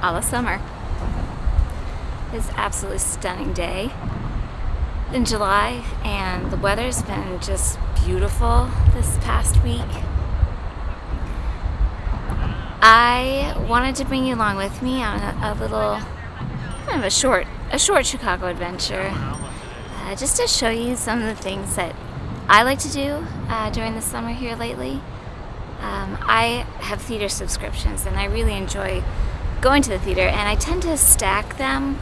a la summer. It's an absolutely stunning day in July, and the weather's been just beautiful this past week. I wanted to bring you along with me on a little, kind of a short Chicago adventure, just to show you some of the things that I like to do during the summer here lately. I have theater subscriptions, and I really enjoy going to the theater, and I tend to stack them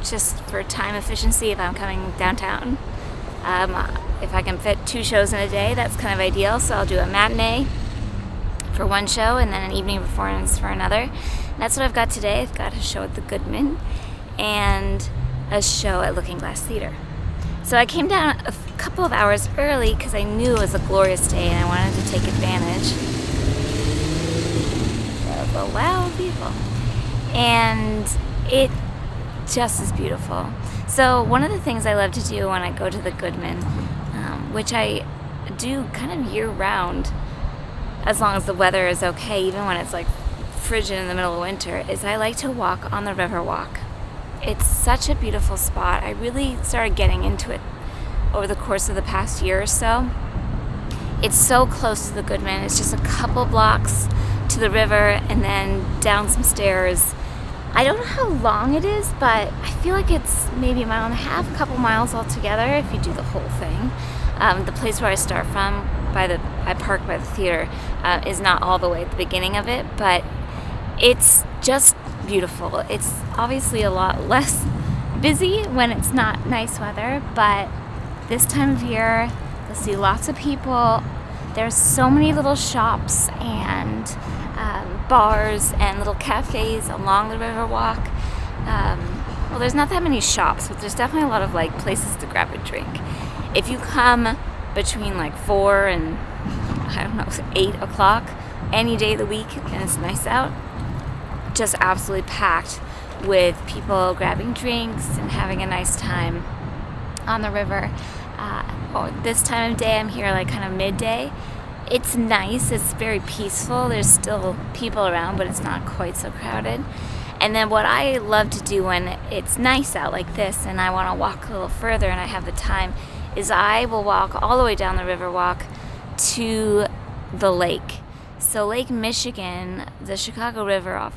just for time efficiency if I'm coming downtown. If I can fit 2 shows in a day, that's kind of ideal, so I'll do a matinee for one show and then an evening performance for another. And that's what I've got today. I've got a show at the Goodman and a show at Looking Glass Theater. So I came down a couple of hours early because I knew it was a glorious day and I wanted to take advantage of a loud vehicle. And it just is beautiful. So one of the things I love to do when I go to the Goodman, which I do kind of year round, as long as the weather is okay, even when it's like frigid in the middle of winter, is I like to walk on the river walk. It's such a beautiful spot. I really started getting into it over the course of the past year or so. It's so close to the Goodman. It's just a couple blocks to the river and then down some stairs. I don't know how long it is, but I feel like it's maybe a mile and a half, a couple miles altogether if you do the whole thing. The place where I start from, I park by the theater, is not all the way at the beginning of it, but it's just beautiful. It's obviously a lot less busy when it's not nice weather, but this time of year you'll see lots of people. There's so many little shops and bars and little cafes along the river walk. Well, there's not that many shops, but there's definitely a lot of like places to grab a drink. If you come between like 4 and 8 o'clock any day of the week and it's nice out, just absolutely packed with people grabbing drinks and having a nice time on the river. This time of day I'm here like kind of midday. It's nice, it's very peaceful, there's still people around, but it's not quite so crowded. And then what I love to do when it's nice out like this and I want to walk a little further and I have the time, is I will walk all the way down the river walk to the lake. So Lake Michigan, the Chicago River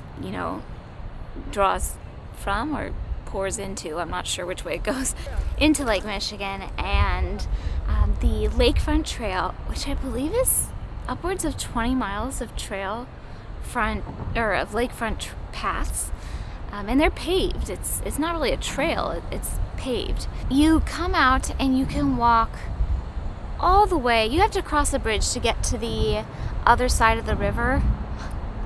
draws from or pours into, I'm not sure which way it goes, into Lake Michigan, and the lakefront trail, which I believe is upwards of 20 miles of lakefront paths, and they're paved. It's not really a trail, it's paved. You come out and you can walk all the way. You have to cross a bridge to get to the other side of the river,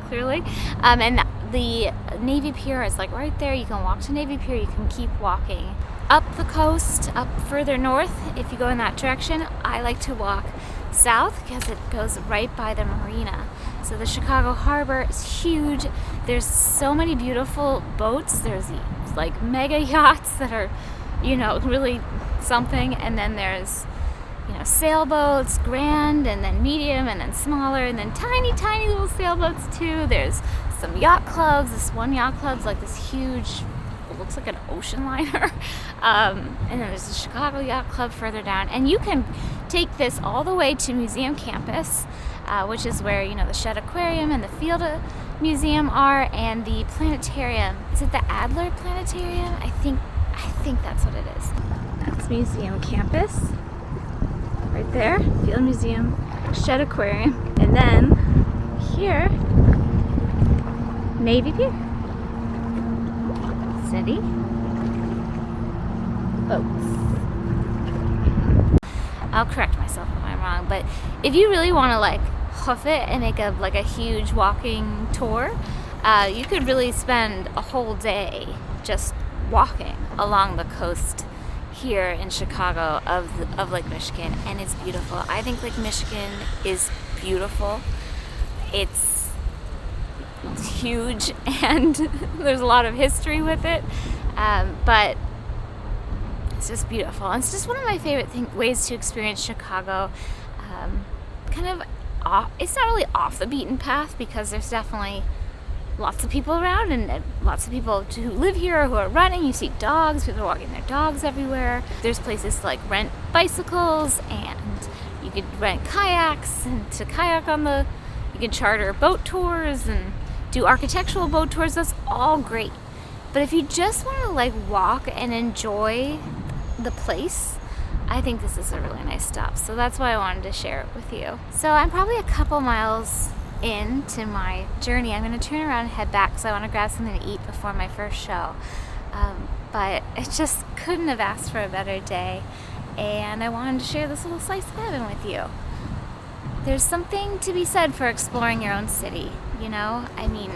clearly, and the Navy Pier is like right there. You can walk to Navy Pier, you can keep walking up the coast, up further north. If you go in that direction, I like to walk south because it goes right by the marina. So the Chicago Harbor is huge. There's so many beautiful boats. There's these like mega yachts that are, really something. And then there's, sailboats, grand, and then medium, and then smaller, and then tiny, tiny little sailboats too. There's some yacht clubs. This one yacht club's like this huge, it looks like an ocean liner. And then there's the Chicago Yacht Club further down. And you can take this all the way to Museum Campus, which is where, the Shedd Aquarium and the Field Museum are, and the planetarium. Is it the Adler Planetarium? I think that's what it is. That's Museum Campus. Right there, Field Museum, Shedd Aquarium. And then here, Navy Pier. City. Boats. I'll correct myself if I'm wrong, but if you really want to hoof it and make a huge walking tour, you could really spend a whole day just walking along the coast here in Chicago of Lake Michigan, and it's beautiful. I think Lake Michigan is beautiful. It's huge and there's a lot of history with it, but it's just beautiful. And it's just one of my favorite ways to experience Chicago. Kind of off, it's not really off the beaten path because there's definitely lots of people around, and lots of people who live here who are running. You see dogs, people are walking their dogs everywhere. There's places to like rent bicycles, and you could rent kayaks and to kayak on the, you can charter boat tours and do architectural boat tours. That's all great. But if you just want to like walk and enjoy the place, I think this is a really nice stop. So that's why I wanted to share it with you. So I'm probably a couple miles into my journey. I'm going to turn around and head back because I want to grab something to eat before my first show. But I just couldn't have asked for a better day, and I wanted to share this little slice of heaven with you. There's something to be said for exploring your own city, you know? I mean,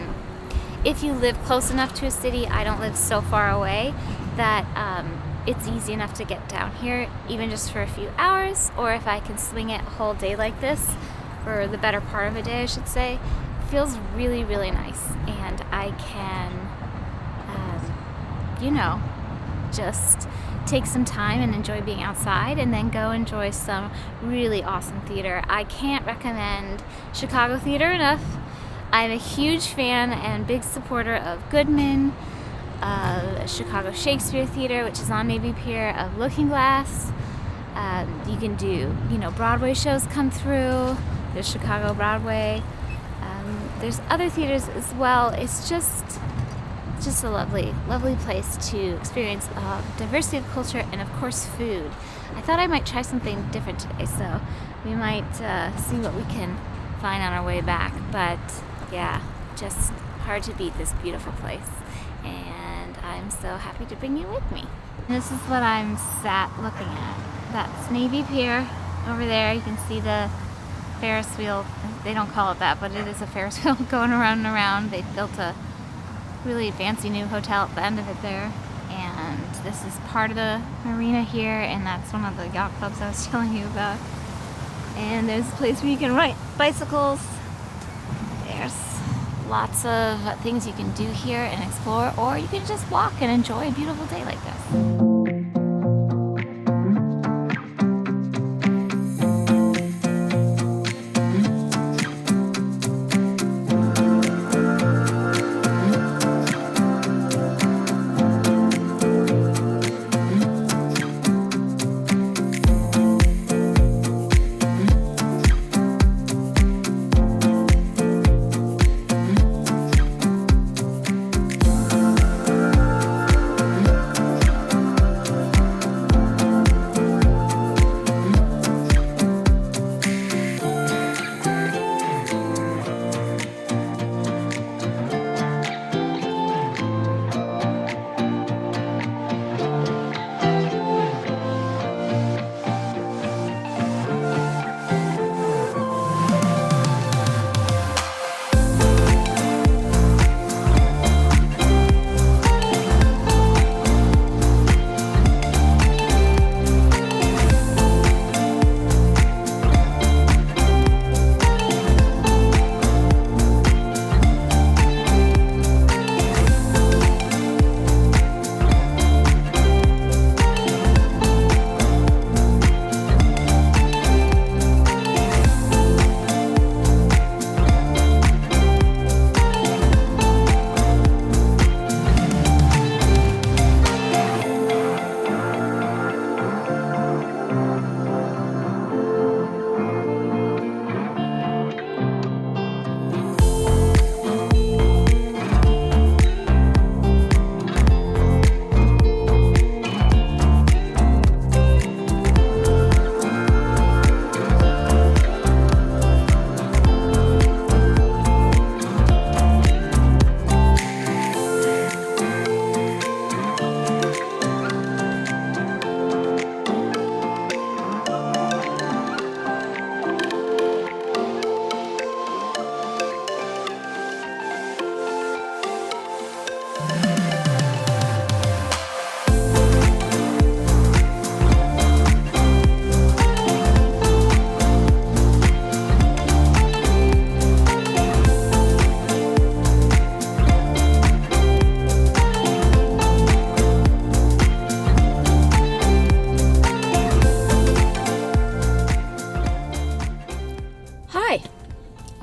if you live close enough to a city, I don't live so far away that it's easy enough to get down here, even just for a few hours, or if I can swing it a whole day like this, or the better part of a day, I should say, feels really, really nice. And I can, just take some time and enjoy being outside, and then go enjoy some really awesome theater. I can't recommend Chicago theater enough. I'm a huge fan and big supporter of Goodman, of Chicago Shakespeare Theater, which is on Navy Pier, of Looking Glass. You can do, Broadway shows come through. There's Chicago Broadway. There's other theaters as well. It's just a lovely, lovely place to experience diversity of culture and, of course, food. I thought I might try something different today, so we might see what we can find on our way back. But yeah, just hard to beat this beautiful place, and I'm so happy to bring you with me. This is what I'm sat looking at. That's Navy Pier over there. You can see the Ferris wheel. They don't call it that, but it is a Ferris wheel going around and around. They built a really fancy new hotel at the end of it there, and this is part of the marina here, and that's one of the yacht clubs I was telling you about. And there's a place where you can ride bicycles. There's lots of things you can do here and explore, or you can just walk and enjoy a beautiful day like this.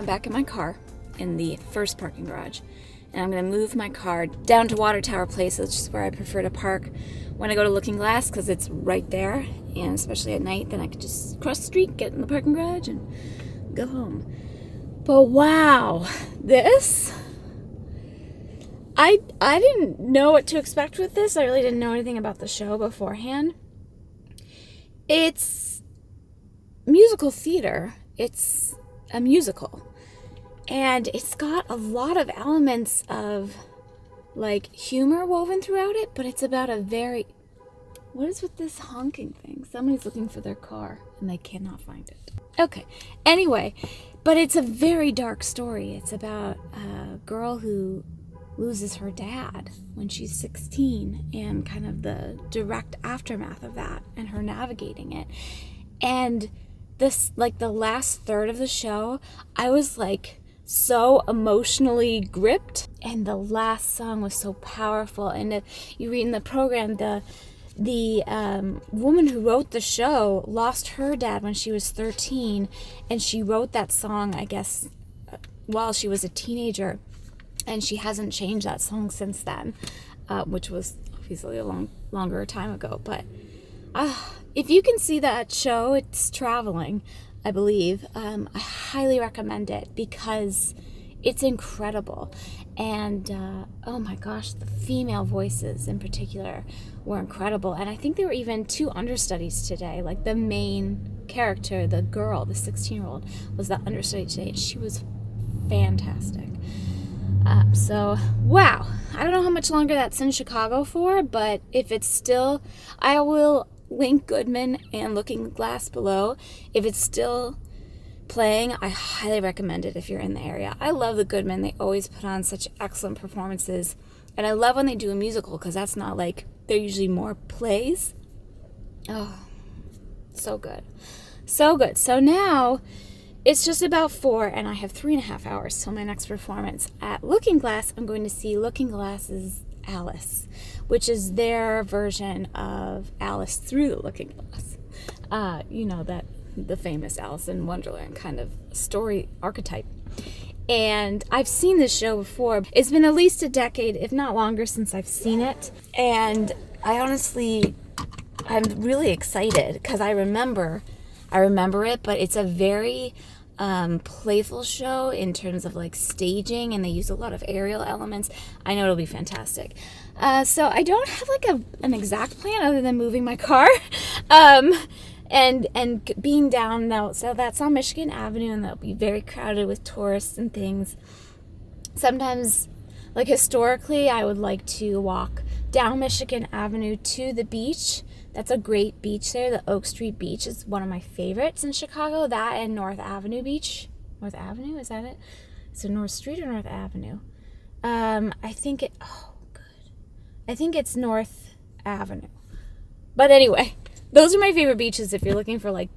Back in my car in the first parking garage, and I'm going to move my car down to Water Tower Place, which is where I prefer to park when I go to Looking Glass, because it's right there, and especially at night, then I could just cross the street, get in the parking garage, and go home. But wow, this... I didn't know what to expect with this. I really didn't know anything about the show beforehand. It's musical theater. It's a musical. And it's got a lot of elements of, like, humor woven throughout it, but it's about a very... What is with this honking thing? Somebody's looking for their car, and they cannot find it. Okay. Anyway, but it's a very dark story. It's about a girl who loses her dad when she's 16, and kind of the direct aftermath of that, and her navigating it. And this, like, the last third of the show, I was like so emotionally gripped, and the last song was so powerful. And you read in the program, the woman who wrote the show lost her dad when she was 13, and she wrote that song, I guess, while she was a teenager, and she hasn't changed that song since then, which was obviously a longer time ago. But if you can see that show, it's traveling, I believe. I highly recommend it because it's incredible. And oh my gosh, the female voices in particular were incredible. And I think there were even 2 understudies today. Like, the main character, the girl, the 16-year-old, was the understudy today, and she was fantastic. So, wow. I don't know how much longer that's in Chicago for, but if it's still... I will link Goodman and Looking Glass below. If it's still playing, I highly recommend it if you're in the area. I love the Goodman. They always put on such excellent performances. And I love when they do a musical, because that's not like... They're usually more plays. Oh, so good. So good. So now... It's just about 4, and I have 3.5 hours till my next performance. At Looking Glass, I'm going to see Looking Glass's Alice, which is their version of Alice Through the Looking Glass. You know, that the famous Alice in Wonderland kind of story archetype. And I've seen this show before. It's been at least a decade, if not longer, since I've seen it. And I'm really excited, because I remember it, but it's a very playful show in terms of, like, staging, and they use a lot of aerial elements. I know it'll be fantastic. So I don't have, like, an exact plan other than moving my car and being down now. So that's on Michigan Avenue, and that'll be very crowded with tourists and things. Sometimes, like, historically, I would like to walk down Michigan Avenue to the beach. That's a great beach there. The Oak Street Beach is one of my favorites in Chicago. That and North Avenue Beach. North Avenue? Is that it? Is it North Street or North Avenue? I think it's North Avenue. But anyway, those are my favorite beaches if you're looking for, like,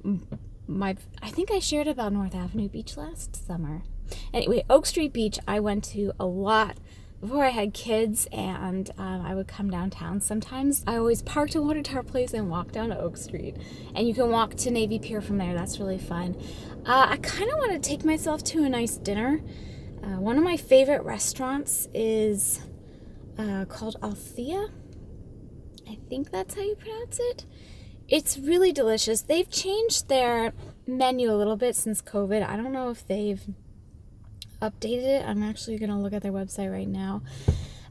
I think I shared about North Avenue Beach last summer. Anyway, Oak Street Beach I went to a lot before I had kids, and I would come downtown sometimes. I always parked at Water Tower Place and walked down to Oak Street. And you can walk to Navy Pier from there. That's really fun. I kind of want to take myself to a nice dinner. One of my favorite restaurants is called Althea. I think that's how you pronounce it. It's really delicious. They've changed their menu a little bit since COVID. I don't know if they've updated it. I'm actually going to look at their website right now,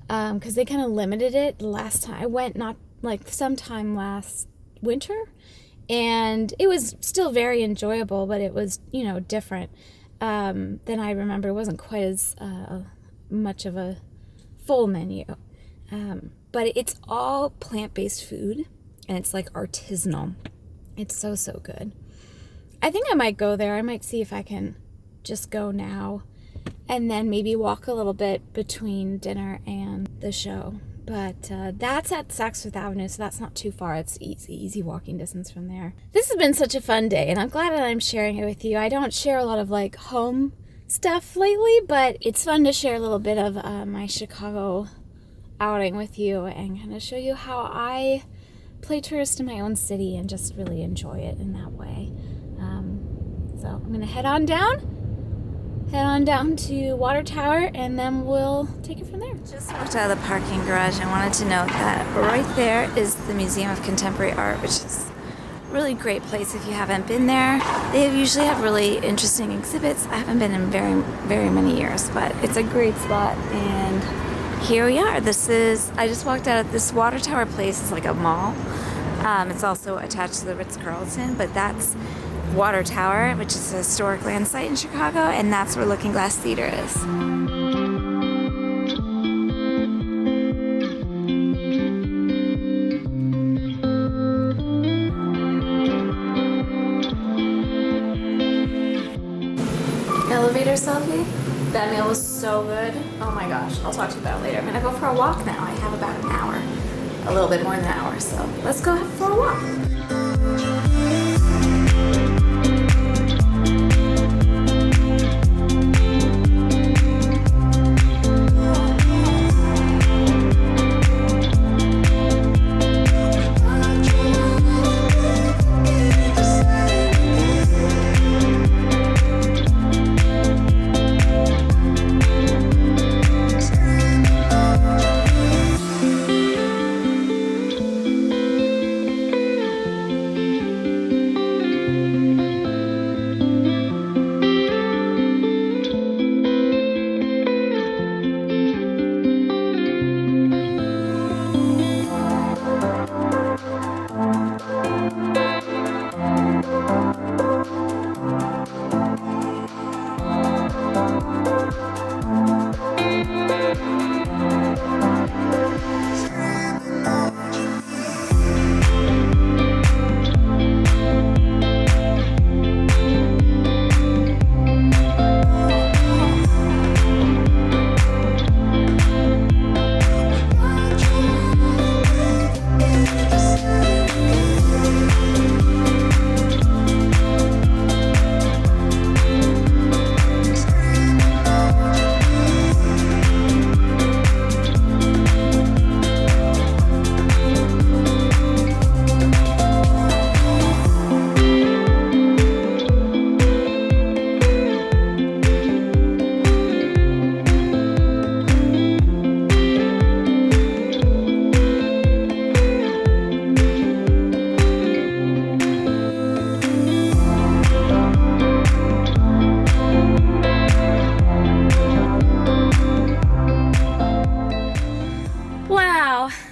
because they kind of limited it the last time I went, not like sometime last winter, and it was still very enjoyable, but it was, you know, different than I remember. It wasn't quite as much of a full menu, but it's all plant-based food, and it's like artisanal. It's so good. I think I might go there. I might see if I can just go now and then maybe walk a little bit between dinner and the show. But that's at Saks Fifth Avenue, so that's not too far. It's easy walking distance from there. This has been such a fun day, and I'm glad that I'm sharing it with you. I don't share a lot of, like, home stuff lately, but it's fun to share a little bit of my Chicago outing with you and kind of show you how I play tourist in my own city and just really enjoy it in that way. So I'm going to head on down head on down to Water Tower, and then we'll take it from there. Just walked out of the parking garage and wanted to note that right there is the Museum of Contemporary Art, which is a really great place if you haven't been there. They usually have really interesting exhibits. I haven't been in very many years, but it's a great spot, and here we are. I just walked out of this Water Tower place. It's like a mall. It's also attached to the Ritz-Carlton, but that's Water Tower, which is a historic land site in Chicago, and that's where Looking Glass Theater is. Elevator selfie? That meal was so good. Oh my gosh, I'll talk to you about it later. I'm gonna go for a walk now. I have about an hour, a little bit more than an hour, so let's go for a walk.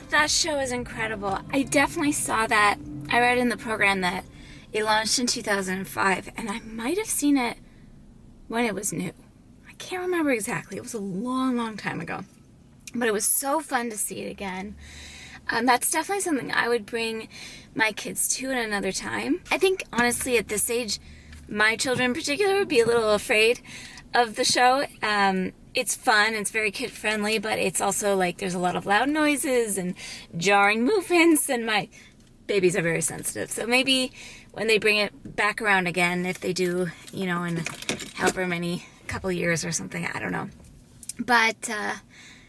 That show is incredible. I definitely saw that. I read in the program that it launched in 2005, and I might have seen it when it was new. I can't remember exactly. It was a long time ago. But it was so fun to see it again. That's definitely something I would bring my kids to at another time. I think, honestly, at this age, my children in particular would be a little afraid of the show. It's fun, it's very kid-friendly, but it's also like there's a lot of loud noises and jarring movements, and my babies are very sensitive. So maybe when they bring it back around again, if they do, in however many couple years or something, I don't know. But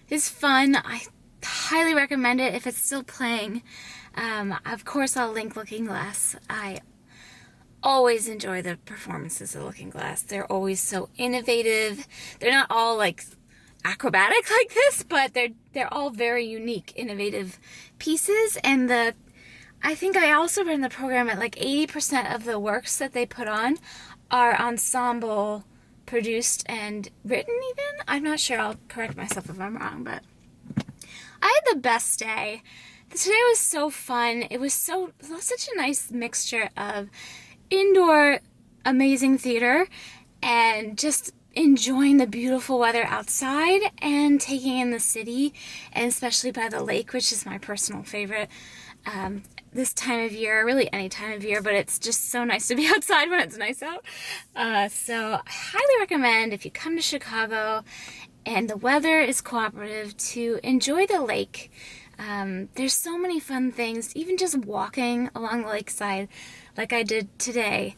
it's fun. I highly recommend it if it's still playing. Of course, I'll link Looking Glass. I always enjoy the performances of Looking Glass. They're always so innovative. They're not all like acrobatic like this, but they're all very unique, innovative pieces. And I think I also read in the program that like 80% of the works that they put on are ensemble produced and written even. I'm not sure. I'll correct myself if I'm wrong, but I had the best day. Today was so fun. It was such a nice mixture of indoor amazing theater and just enjoying the beautiful weather outside and taking in the city, and especially by the lake, which is my personal favorite this time of year, really any time of year, but it's just so nice to be outside when it's nice out. So I highly recommend, if you come to Chicago and the weather is cooperative, to enjoy the lake. There's so many fun things, even just walking along the lakeside like I did today.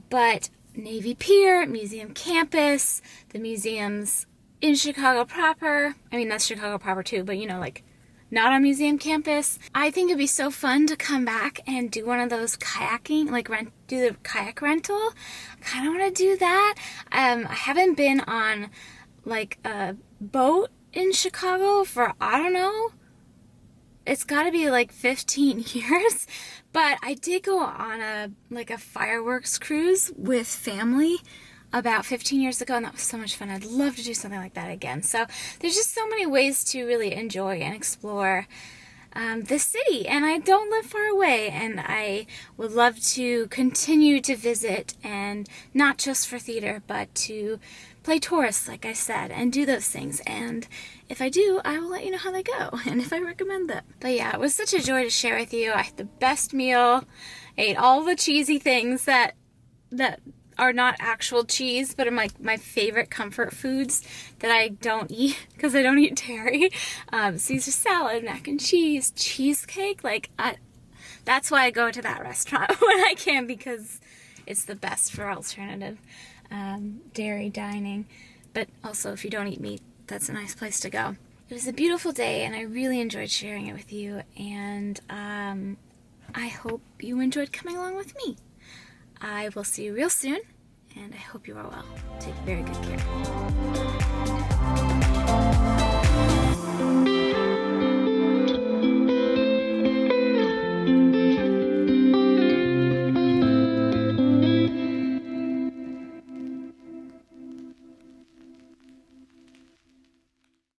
But Navy Pier, Museum Campus, the museums in Chicago proper. I mean, that's Chicago proper too, but like not on museum campus. I think it'd be so fun to come back and do one of those kayaking, like do the kayak rental. I kind of want to do that. I haven't been on like a boat in Chicago for, I don't know, it's got to be like 15 years. But I did go on a fireworks cruise with family about 15 years ago, and that was so much fun. I'd love to do something like that again. So there's just so many ways to really enjoy and explore this city, and I don't live far away, and I would love to continue to visit, and not just for theater, but to play tourist, like I said, and do those things. And if I do, I will let you know how they go and if I recommend them. But yeah, it was such a joy to share with you. I had the best meal. I ate all the cheesy things that are not actual cheese, but are my favorite comfort foods that I don't eat because I don't eat dairy. Caesar salad, mac and cheese, cheesecake. That's why I go to that restaurant when I can, because it's the best for alternative dairy dining. But also, if you don't eat meat, that's a nice place to go. It was a beautiful day, and I really enjoyed sharing it with you. And I hope you enjoyed coming along with me. I will see you real soon, and I hope you are well. Take very good care.